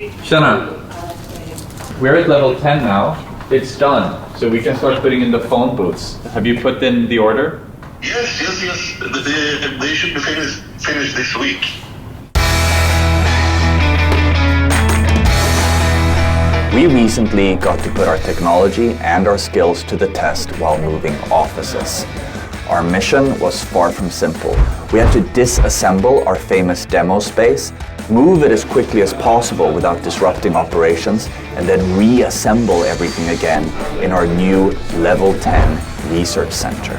Shana, we're at level 10 now. It's done. So we can start putting in the phone booths. Have you put in the order? Yes. They should be finished this week. We recently got to put our technology and our skills to the test while moving offices. Our mission was far from simple. We had to disassemble our famous demo space, move it as quickly as possible without disrupting operations, and then reassemble everything again in our new Level 10 Research Center.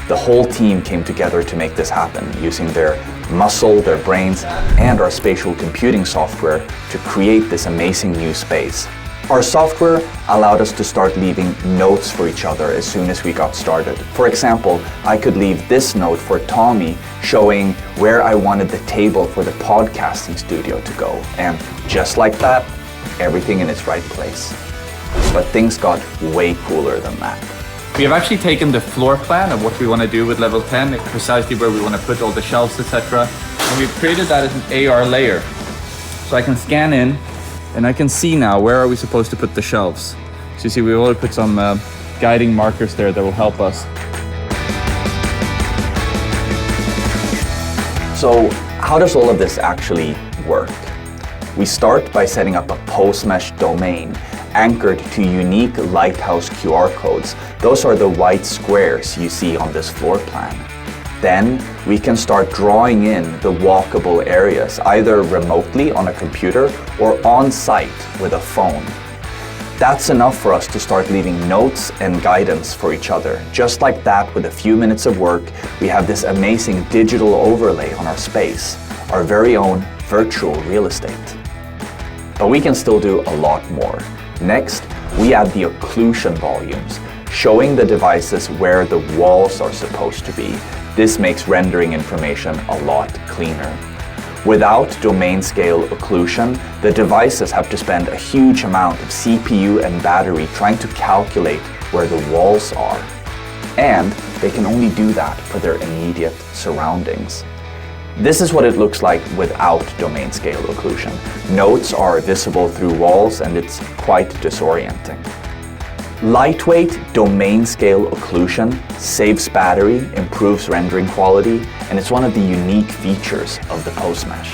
The whole team came together to make this happen, using their muscle, their brains, and our spatial computing software to create this amazing new space. Our software allowed us to start leaving notes for each other as soon as we got started. For example, I could leave this note for Tommy showing where I wanted the table for the podcasting studio to go. And just like that, everything in its right place. But things got way cooler than that. We have actually taken the floor plan of what we want to do with level 10, precisely where we want to put all the shelves, etc. And we've created that as an AR layer. So I can scan in and I can see now where are we supposed to put the shelves. So you see we've already put some guiding markers there that will help us. So how does all of this actually work? We start by setting up a posemesh domain anchored to unique Lighthouse QR codes. Those are the white squares you see on this floor plan. Then we can start drawing in the walkable areas, either remotely on a computer or on site with a phone. That's enough for us to start leaving notes and guidance for each other. Just like that, with a few minutes of work, we have this amazing digital overlay on our space, our very own virtual real estate. But we can still do a lot more. Next, we add the occlusion volumes, showing the devices where the walls are supposed to be. This makes rendering information a lot cleaner. Without domain scale occlusion, the devices have to spend a huge amount of CPU and battery trying to calculate where the walls are. And they can only do that for their immediate surroundings. This is what it looks like without domain scale occlusion. Notes are visible through walls and it's quite disorienting. Lightweight domain scale occlusion saves battery, improves rendering quality, and it's one of the unique features of the posemesh.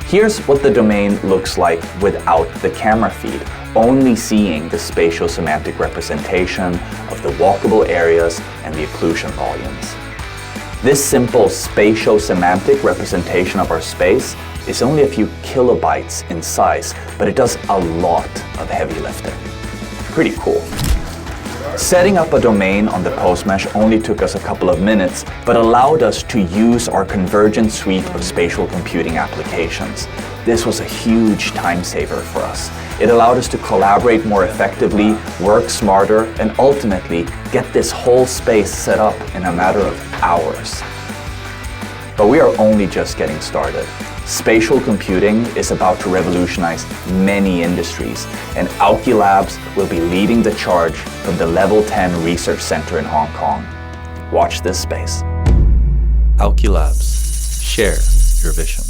Here's what the domain looks like without the camera feed, only seeing the spatial semantic representation of the walkable areas and the occlusion volumes. This simple spatial semantic representation of our space is only a few kilobytes in size, but it does a lot of heavy lifting. Pretty cool. Setting up a domain on the posemesh only took us a couple of minutes, but allowed us to use our Convergent suite of spatial computing applications. This was a huge time saver for us. It allowed us to collaborate more effectively, work smarter, and ultimately get this whole space set up in a matter of hours. But we are only just getting started. Spatial computing is about to revolutionize many industries, and Auki Labs will be leading the charge from the Level 10 Research Center in Hong Kong. Watch this space. Auki Labs. Share your vision.